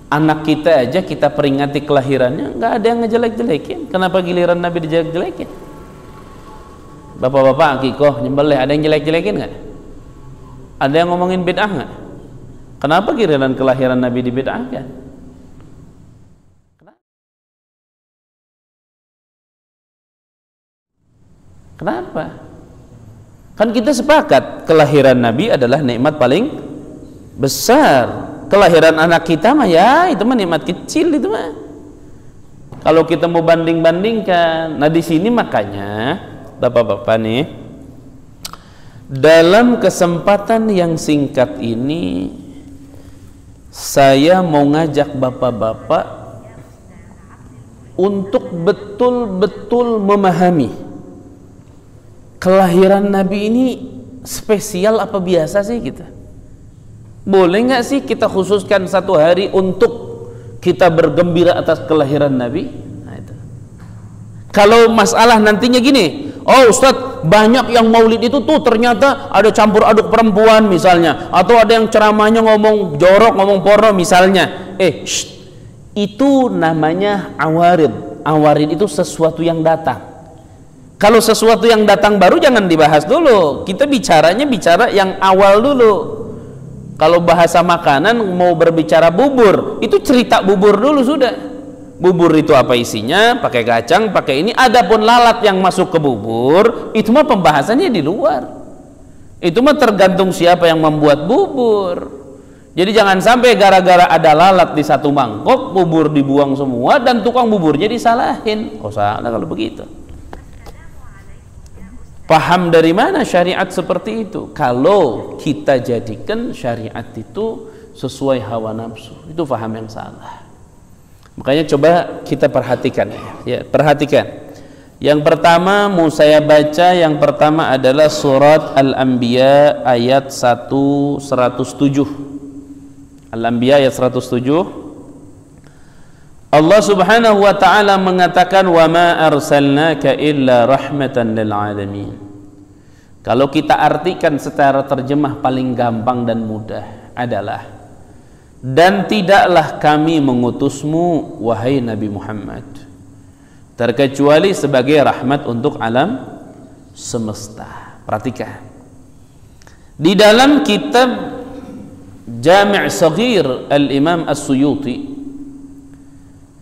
Anak kita aja kita peringati kelahirannya, nggak ada yang ngejelek-jelekin. Kenapa giliran Nabi dijelek-jelekin? Bapak-bapak akikoh nyembelih, ada yang jelek-jelekin nggak? Ada yang ngomongin bid'ah nggak? Kenapa giliran kelahiran Nabi dibid'ahkan? Kenapa? Kan kita sepakat kelahiran Nabi adalah nikmat paling besar. Kelahiran anak kita mah ya itu mah nikmat kecil itu mah. Kalau kita mau banding-bandingkan, nah di sini makanya bapak-bapak nih, dalam kesempatan yang singkat ini saya mau ngajak bapak-bapak untuk betul-betul memahami kelahiran Nabi ini spesial apa biasa sih kita? Boleh nggak sih kita khususkan satu hari untuk kita bergembira atas kelahiran Nabi? Nah, itu. Kalau masalah nantinya gini, oh Ustadz, banyak yang maulid itu tuh ternyata ada campur aduk perempuan misalnya, atau ada yang ceramahnya ngomong jorok, ngomong porno misalnya. Itu namanya awarid. Awarid itu sesuatu yang datang. Kalau sesuatu yang datang baru jangan dibahas dulu. Kita bicara yang awal dulu. Kalau bahasa makanan mau berbicara bubur, itu cerita bubur dulu sudah. Bubur itu apa isinya, pakai kacang, pakai ini. Adapun lalat yang masuk ke bubur, itu mah pembahasannya di luar. Itu mah tergantung siapa yang membuat bubur. Jadi jangan sampai gara-gara ada lalat di satu mangkok, bubur dibuang semua dan tukang buburnya disalahin. Oh salah kalau begitu. Paham dari mana syariat seperti itu? Kalau kita jadikan syariat itu sesuai hawa nafsu, itu paham yang salah. Makanya coba kita perhatikan ya, perhatikan. Yang pertama mau saya baca, yang pertama adalah surat Al-Anbiya ayat 107. Al-Anbiya ayat 107. Allah Subhanahu wa ta'ala mengatakan wa ma arsalnaka illa rahmatan lil alamin. Kalau kita artikan secara terjemah paling gampang dan mudah adalah, dan tidaklah kami mengutusmu wahai Nabi Muhammad terkecuali sebagai rahmat untuk alam semesta. Perhatikan di dalam kitab Jami' Shaghir Al-Imam As-Suyuti,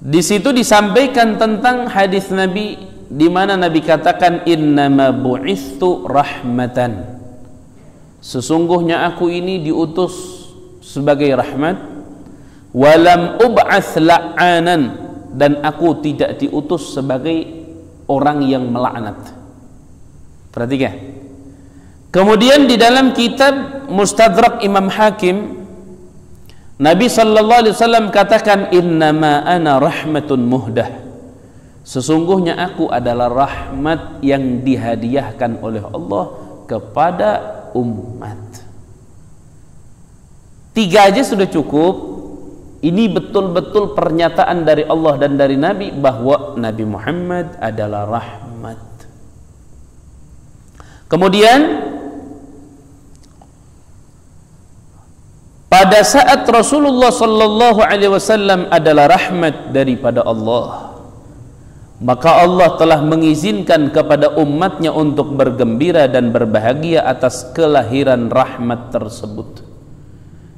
di situ disampaikan tentang hadis Nabi di mana Nabi katakan innama bu'ithu rahmatan, sesungguhnya aku ini diutus sebagai rahmat, walam ub'ats la'anan, dan aku tidak diutus sebagai orang yang melaknat. Perhatikan. Kemudian di dalam kitab Mustadrak Imam Hakim, Nabi sallallahu alaihi wasallam katakan innama ana rahmatun muhdah, sesungguhnya aku adalah rahmat yang dihadiahkan oleh Allah kepada umat. 3 aja sudah cukup. Ini betul-betul pernyataan dari Allah dan dari Nabi bahwa Nabi Muhammad adalah rahmat. Kemudian pada saat Rasulullah sallallahu alaihi wasallam adalah rahmat daripada Allah, maka Allah telah mengizinkan kepada umatnya untuk bergembira dan berbahagia atas kelahiran rahmat tersebut.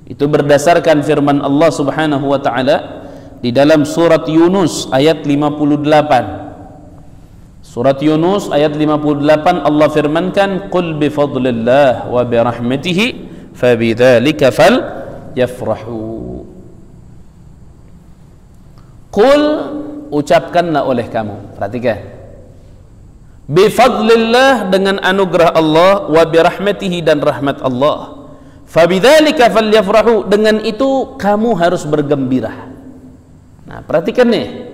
Itu berdasarkan firman Allah Subhanahu wa ta'ala di dalam surat Yunus ayat 58. Surat Yunus ayat 58 Allah firmankan, qul bi fadlillah wa bi rahmatihi fabidzalika falyafrahu. Qul, ucapkanlah oleh kamu. Perhatikan, bi fadlillah, dengan anugerah Allah, wa bi rahmatihi, dan rahmat Allah, fabidzalika falyafrahu, dengan itu kamu harus bergembira. Nah, perhatikan nih,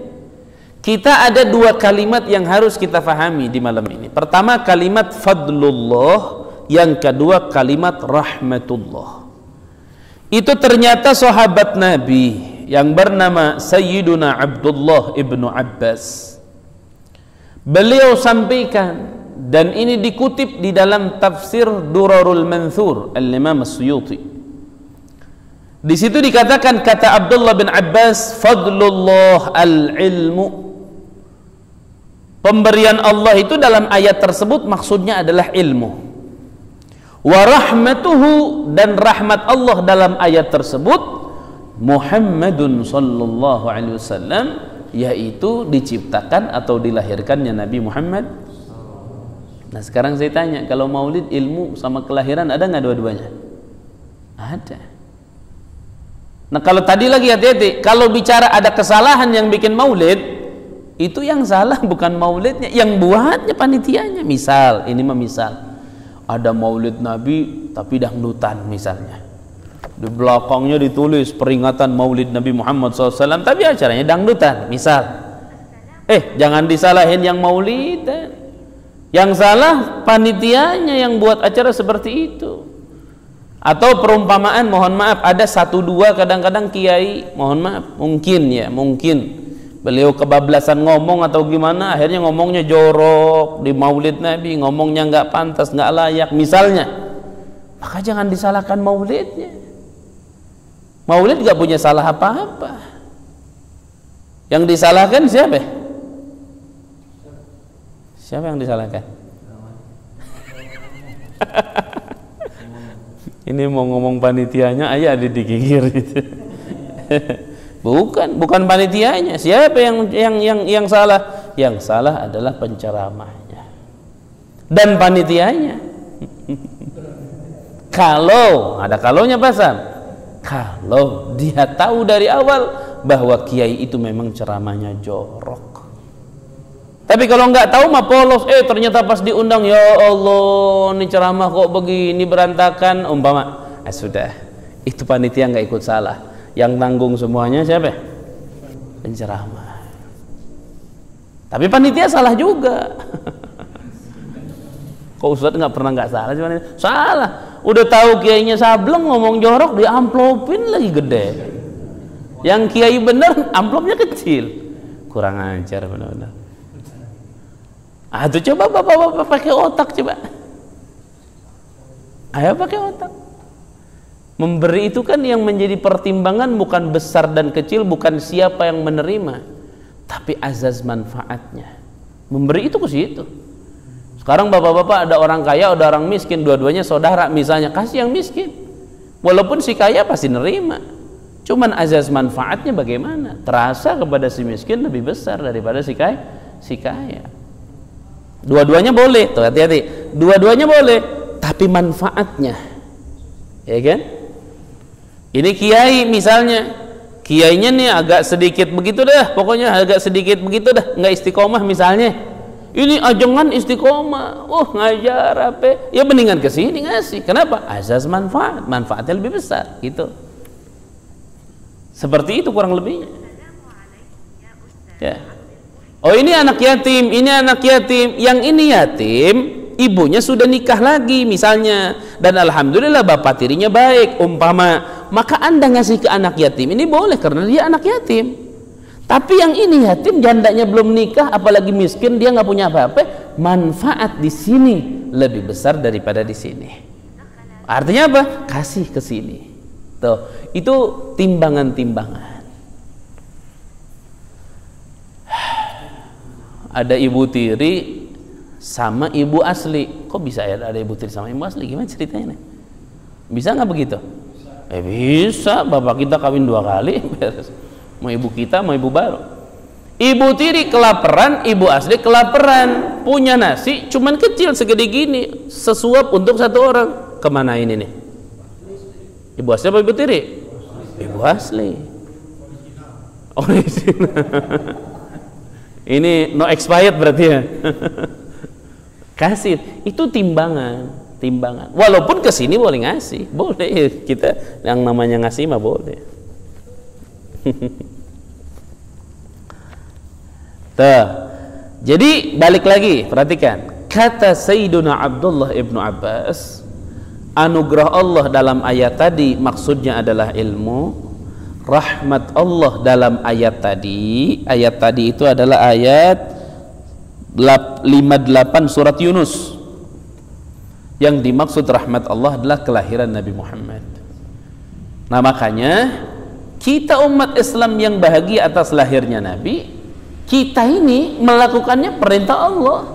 kita ada 2 kalimat yang harus kita fahami di malam ini. Pertama kalimat fadlullah, yang kedua kalimat rahmatullah. Itu ternyata sahabat Nabi yang bernama Sayyiduna Abdullah ibnu Abbas, beliau sampaikan, dan ini dikutip di dalam tafsir Durarul Manthur Al-Imam As-Suyuti. Di situ dikatakan, kata Abdullah bin Abbas, fadlullah al-ilmu. Pemberian Allah itu dalam ayat tersebut maksudnya adalah ilmu. Wa rahmatuhu, dan rahmat Allah dalam ayat tersebut Muhammadun sallallahu alaihi wasallam, yaitu diciptakan atau dilahirkannya Nabi Muhammad. Nah sekarang saya tanya, kalau maulid ilmu sama kelahiran ada nggak dua-duanya? Ada. Nah kalau tadi lagi hati-hati, kalau bicara ada kesalahan yang bikin maulid, itu yang salah bukan maulidnya, yang buatnya panitianya. Misal, ini mah misal, ada maulid Nabi tapi dangdutan misalnya, di belakangnya ditulis peringatan maulid Nabi Muhammad SAW, tapi acaranya dangdutan misal. Jangan disalahin yang maulid, yang salah panitianya yang buat acara seperti itu. Atau perumpamaan, mohon maaf, ada satu dua kadang-kadang kiai, mohon maaf, mungkin beliau kebablasan ngomong atau gimana, akhirnya ngomongnya jorok di maulid Nabi, ngomongnya nggak pantas, nggak layak misalnya, maka jangan disalahkan maulidnya. Maulid nggak punya salah apa-apa. Yang disalahkan siapa? Siapa yang disalahkan? Ini mau ngomong panitianya, ayah ada digigir gitu. Bukan panitianya. Siapa yang salah? Yang salah adalah penceramahnya dan panitianya. Kalau ada kalaunya pasang, kalau dia tahu dari awal bahwa kiai itu memang ceramahnya jorok. Tapi kalau nggak tahu mah polos, ternyata pas diundang, ya Allah, ini ceramah kok begini berantakan, umpama, sudah, itu panitia nggak ikut salah. Yang tanggung semuanya siapa? Penceramah. Tapi panitia salah juga. Kok Ustadz nggak pernah nggak salah? Salah. Udah tahu kiainya sableng ngomong jorok, dia amplopin lagi gede. Yang kiai bener, amplopnya kecil. Kurang ajar benar-benar. Tuh coba bapak-bapak pakai otak coba. Ayo pakai otak. Memberi itu kan yang menjadi pertimbangan bukan besar dan kecil, bukan siapa yang menerima, tapi azaz manfaatnya. Memberi itu ke situ. Sekarang bapak-bapak ada orang kaya, ada orang miskin, dua-duanya saudara misalnya, kasih yang miskin. Walaupun si kaya pasti nerima. Cuman azaz manfaatnya bagaimana? Terasa kepada si miskin lebih besar daripada si kaya. Dua-duanya boleh, tuh hati-hati. Dua-duanya boleh, tapi manfaatnya, ya kan? Ini kiai misalnya, kiainya nih agak sedikit begitu dah, pokoknya agak sedikit begitu dah, nggak istiqomah misalnya. Ini ajengan istiqomah, ngajar apa? Ya mendingan ke sini ngasih. Kenapa? Azas manfaat, manfaatnya lebih besar, gitu. Seperti itu kurang lebihnya. Ya. Ini anak yatim, ini anak yatim, yang ini yatim, ibunya sudah nikah lagi misalnya, dan alhamdulillah bapak tirinya baik, umpama, maka Anda ngasih ke anak yatim ini boleh karena dia anak yatim. Tapi yang ini yatim, jandanya belum nikah, apalagi miskin, dia nggak punya apa-apa, manfaat di sini lebih besar daripada di sini. Artinya apa? Kasih ke sini. Tuh, itu timbangan-timbangan. Ada ibu tiri sama ibu asli. Kok bisa ya ada ibu tiri sama ibu asli? Gimana ceritanya nih? Bisa nggak begitu? Bisa. Bapak kita kawin 2 kali. Mau ibu kita, mau ibu baru. Ibu tiri kelaparan, ibu asli kelaparan. Punya nasi cuman kecil segede gini, sesuap untuk 1 orang. Kemana ini nih? Ibu asli apa ibu tiri? Ibu asli. Original. Ini no expired berarti ya. Kasih, itu timbangan. Walaupun kesini boleh ngasih, boleh kita yang namanya ngasih mah boleh. Tuh. Jadi balik lagi, perhatikan. Kata Sayyiduna Abdullah ibnu Abbas, anugerah Allah dalam ayat tadi maksudnya adalah ilmu. Rahmat Allah dalam ayat tadi itu adalah ayat 58 surat Yunus. Yang dimaksud rahmat Allah adalah kelahiran Nabi Muhammad. Nah makanya kita umat Islam yang bahagia atas lahirnya Nabi, kita ini melakukannya perintah Allah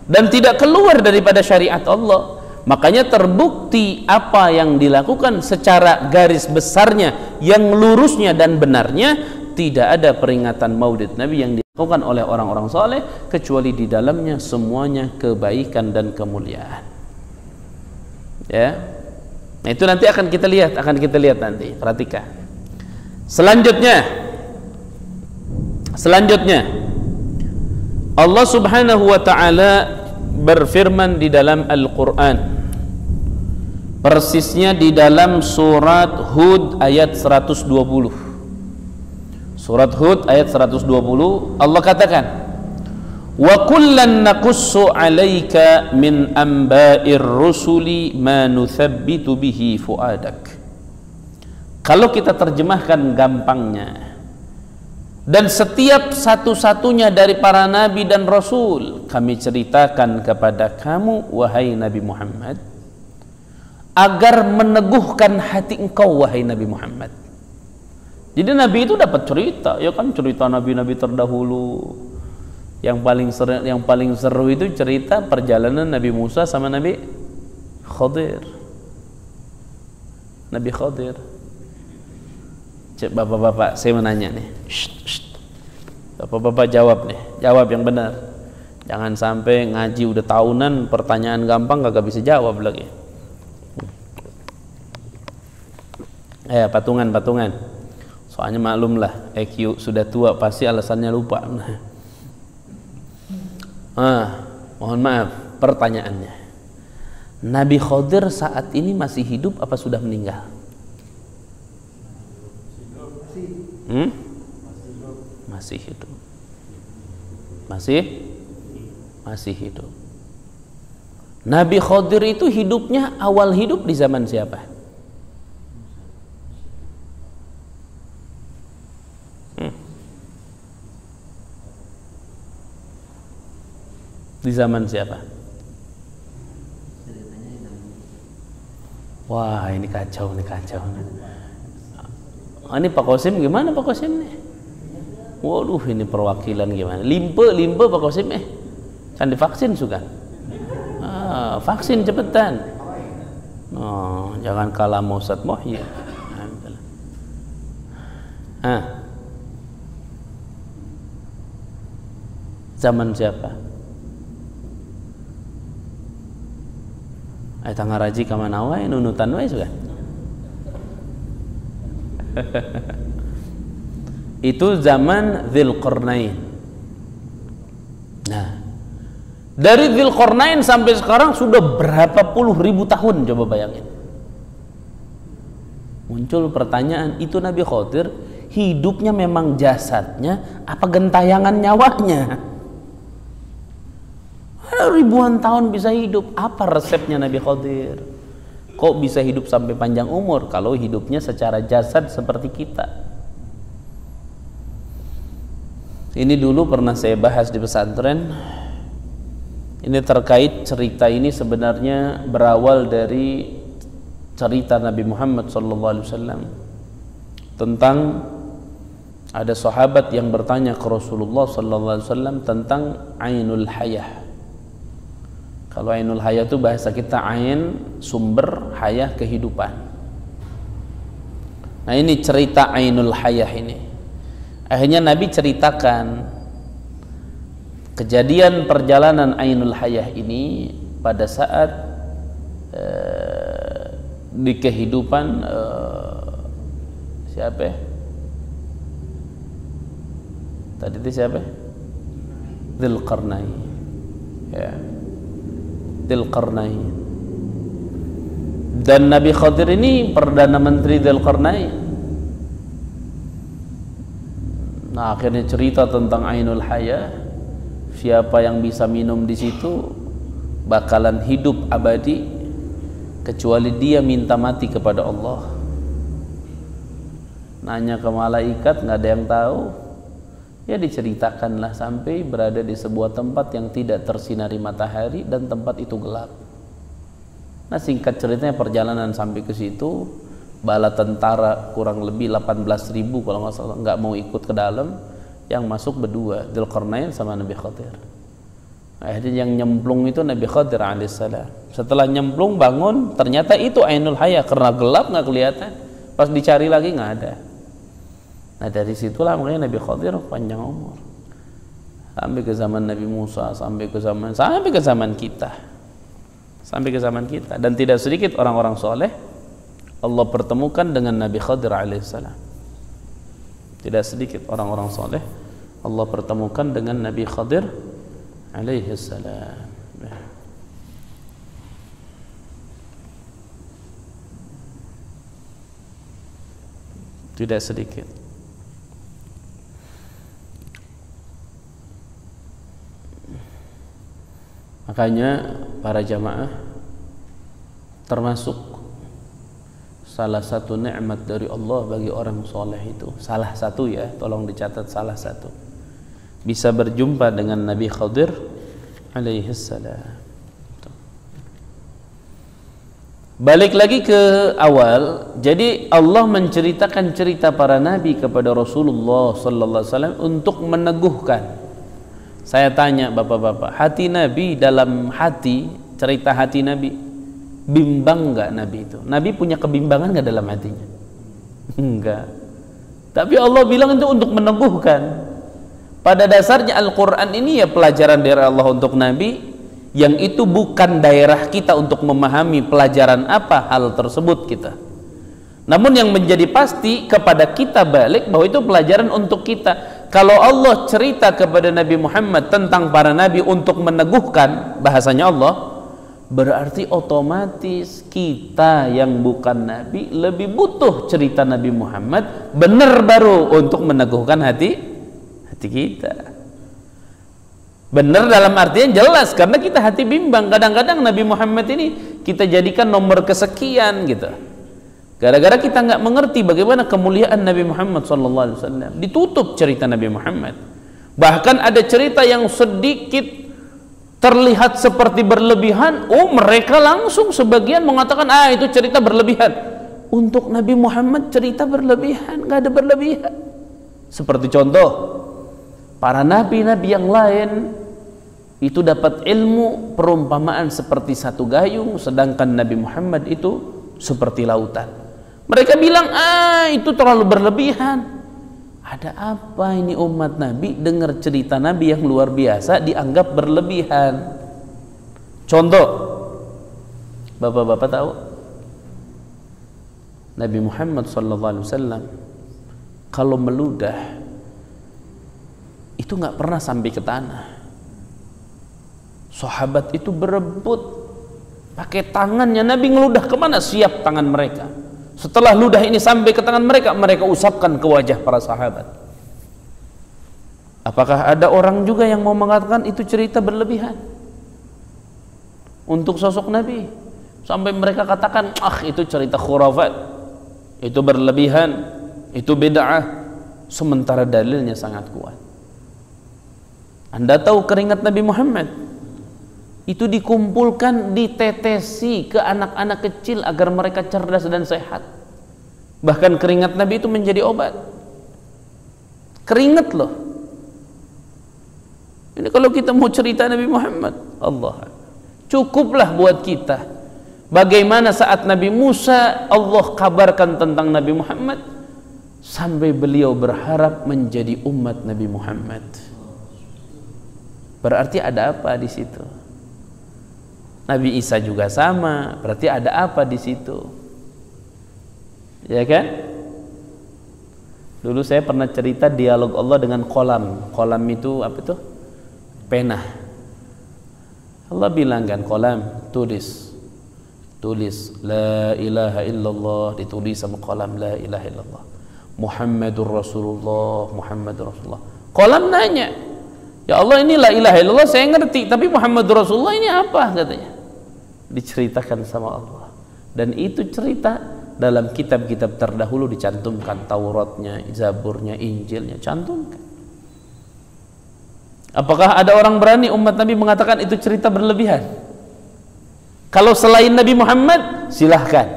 dan tidak keluar daripada syariat Allah. Makanya terbukti apa yang dilakukan secara garis besarnya, yang lurusnya dan benarnya, tidak ada peringatan maulid Nabi yang dilakukan oleh orang-orang soleh kecuali di dalamnya semuanya kebaikan dan kemuliaan. Ya, nah itu nanti akan kita lihat nanti. Perhatikan. Selanjutnya Allah Subhanahu wa ta'ala berfirman di dalam Al-Quran, persisnya di dalam surat Hud ayat 120. Surat Hud ayat 120, Allah katakan, wa kullan naqussu 'alaika min amba'ir rusuli ma nuthabbitu bihi fuadak. Kalau kita terjemahkan gampangnya, dan setiap satu-satunya dari para nabi dan rasul kami ceritakan kepada kamu wahai Nabi Muhammad, agar meneguhkan hati engkau wahai Nabi Muhammad. Jadi Nabi itu dapat cerita, ya kan, cerita nabi-nabi terdahulu. Yang paling seru itu cerita perjalanan Nabi Musa sama Nabi Khadir. Nabi Khadir. Cek bapak-bapak, saya menanya nih. Bapak-bapak jawab nih, jawab yang benar. Jangan sampai ngaji udah tahunan, pertanyaan gampang kagak bisa jawab lagi. Patungan. Soalnya maklum lah, EQ sudah tua pasti alasannya lupa. Mohon maaf, pertanyaannya, Nabi Khadir saat ini masih hidup apa sudah meninggal? Masih hidup. Masih hidup. Nabi Khadir itu hidupnya, awal hidup di zaman siapa? Di zaman siapa? Wah, ini kacau. Ini Pak Qasim gimana Pak Qasim nih? Waduh, ini perwakilan gimana? Limpe Pak Qasim kan divaksin suka. Vaksin cepetan. Jangan kalah sama Ustaz Muhyi. Zaman siapa? Tangga raji kamana wae nunutan wae suka. Itu zaman Dzulqarnain. Nah, dari Dzulqarnain sampai sekarang sudah berapa puluh ribu tahun, coba bayangin. Muncul pertanyaan, itu Nabi Khadir hidupnya memang jasadnya apa gentayangan nyawanya? Ribuan tahun bisa hidup, apa resepnya Nabi Khadir? Kok bisa hidup sampai panjang umur kalau hidupnya secara jasad seperti kita? Ini dulu pernah saya bahas di pesantren. Ini terkait cerita ini sebenarnya berawal dari cerita Nabi Muhammad SAW tentang ada sahabat yang bertanya ke Rasulullah SAW tentang Ainul Hayah. Kalau Ainul Hayah itu bahasa kita ain, sumber, hayah, kehidupan. Nah ini cerita Ainul Hayah ini. Akhirnya Nabi ceritakan kejadian perjalanan Ainul Hayah ini pada saat di kehidupan siapa? Tadi itu siapa? Dzulqarnain. Ya. Dzulqarnain. Dan Nabi Khadir ini Perdana Menteri Dzulqarnain. Nah, akhirnya cerita tentang Ainul Hayah. Siapa yang bisa minum di situ bakalan hidup abadi kecuali dia minta mati kepada Allah. Nanya ke malaikat, nggak ada yang tahu. Ya diceritakanlah sampai berada di sebuah tempat yang tidak tersinari matahari dan tempat itu gelap. Nah singkat ceritanya perjalanan sampai ke situ, bala tentara kurang lebih 18.000 kalau nggak salah, nggak mau ikut ke dalam, yang masuk berdua, Dzulqarnain sama Nabi Khadir. Akhirnya yang nyemplung itu Nabi Khadir alaihissalam. Setelah nyemplung bangun, ternyata itu Ainul Haya, karena gelap nggak kelihatan. Pas dicari lagi nggak ada. Nah dari situlah makanya Nabi Khadir panjang umur sampai ke zaman Nabi Musa, sampai ke zaman kita, sampai ke zaman kita. Dan tidak sedikit orang-orang soleh Allah pertemukan dengan Nabi Khadir alaihissalam. Tidak sedikit orang-orang soleh Allah pertemukan dengan Nabi Khadir alaihissalam. Tidak sedikit. Makanya para jamaah, termasuk salah satu nikmat dari Allah bagi orang soleh itu, salah satu ya, tolong dicatat, salah satu, bisa berjumpa dengan Nabi Khadir alaihissalam. Balik lagi ke awal, jadi Allah menceritakan cerita para nabi kepada Rasulullah sallallahu alaihi wasallam untuk meneguhkan. Saya tanya bapak-bapak, hati Nabi, dalam hati, cerita hati Nabi, bimbang nggak Nabi itu? Nabi punya kebimbangan nggak dalam hatinya? Enggak. Tapi Allah bilang itu untuk meneguhkan. Pada dasarnya Al-Quran ini ya pelajaran dari Allah untuk Nabi, yang itu bukan daerah kita untuk memahami pelajaran apa hal tersebut kita. Namun yang menjadi pasti kepada kita balik bahwa itu pelajaran untuk kita. Kalau Allah cerita kepada Nabi Muhammad tentang para nabi untuk meneguhkan, bahasanya Allah, berarti otomatis kita yang bukan nabi lebih butuh cerita Nabi Muhammad benar baru untuk meneguhkan hati kita. Benar dalam artian jelas, karena kita hati bimbang. Kadang-kadang Nabi Muhammad ini kita jadikan nomor kesekian gitu, gara-gara kita nggak mengerti bagaimana kemuliaan Nabi Muhammad SAW. Ditutup cerita Nabi Muhammad. Bahkan ada cerita yang sedikit terlihat seperti berlebihan, mereka langsung sebagian mengatakan itu cerita berlebihan. Untuk Nabi Muhammad cerita berlebihan, nggak ada berlebihan. Seperti contoh, para nabi-nabi yang lain itu dapat ilmu perumpamaan seperti satu gayung, sedangkan Nabi Muhammad itu seperti lautan. Mereka bilang, itu terlalu berlebihan. Ada apa ini umat Nabi dengar cerita Nabi yang luar biasa dianggap berlebihan? Contoh, bapak-bapak tahu Nabi Muhammad SAW kalau meludah itu nggak pernah sampai ke tanah. Sahabat itu berebut pakai tangannya. Nabi ngeludah kemana? Siap tangan mereka. Setelah ludah ini sampai ke tangan mereka, mereka usapkan ke wajah para sahabat. Apakah ada orang juga yang mau mengatakan itu cerita berlebihan untuk sosok Nabi? Sampai mereka katakan, itu cerita khurafat, itu berlebihan, itu bid'ah. Sementara dalilnya sangat kuat. Anda tahu keringat Nabi Muhammad itu dikumpulkan, ditetesi ke anak-anak kecil agar mereka cerdas dan sehat. Bahkan keringat Nabi itu menjadi obat. Keringat loh. Ini kalau kita mau cerita Nabi Muhammad, Allah, cukuplah buat kita. Bagaimana saat Nabi Musa Allah kabarkan tentang Nabi Muhammad, sampai beliau berharap menjadi umat Nabi Muhammad. Berarti ada apa di situ? Nabi Isa juga sama, berarti ada apa di situ? Ya kan? Dulu saya pernah cerita dialog Allah dengan kolam. Kolam itu apa itu? Pena. Allah bilang kan, kolam, tulis la ilaha illallah, ditulis sama kolam la ilaha illallah. Muhammadur Rasulullah, Muhammadur Rasulullah. Kolam nanya, ya Allah, ini la ilaha illallah saya ngerti, tapi Muhammadur Rasulullah ini apa katanya? Diceritakan sama Allah. Dan itu cerita dalam kitab-kitab terdahulu dicantumkan, Tauratnya, Zaburnya, Injilnya, cantumkan. Apakah ada orang berani umat Nabi mengatakan itu cerita berlebihan? Kalau selain Nabi Muhammad, silahkan.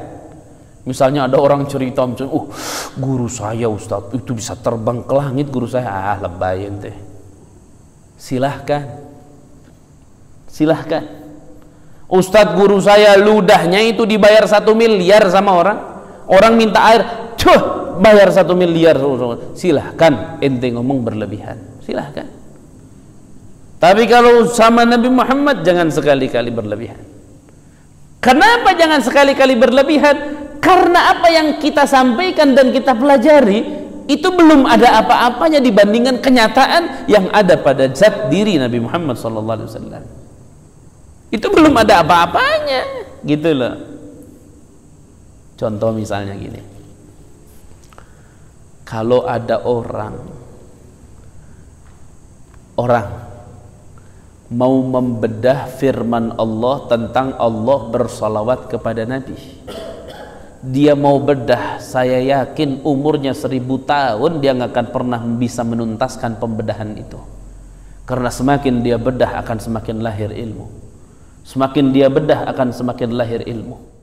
Misalnya ada orang cerita, guru saya Ustaz itu bisa terbang ke langit, guru saya. Lebay ente. Silahkan. Ustadz guru saya ludahnya itu dibayar 1 miliar sama orang. Orang minta air, bayar 1 miliar. Silahkan ente ngomong berlebihan. Silahkan. Tapi kalau sama Nabi Muhammad jangan sekali-kali berlebihan. Kenapa jangan sekali-kali berlebihan? Karena apa yang kita sampaikan dan kita pelajari itu belum ada apa-apanya dibandingkan kenyataan yang ada pada zat diri Nabi Muhammad SAW. Itu belum ada apa-apanya, gitu loh. Contoh misalnya gini, kalau ada orang mau membedah firman Allah tentang Allah bersalawat kepada Nabi, dia mau bedah, saya yakin umurnya 1000 tahun dia nggak akan pernah bisa menuntaskan pembedahan itu. Karena semakin dia bedah akan semakin lahir ilmu, semakin dia bedah akan semakin lahir ilmu.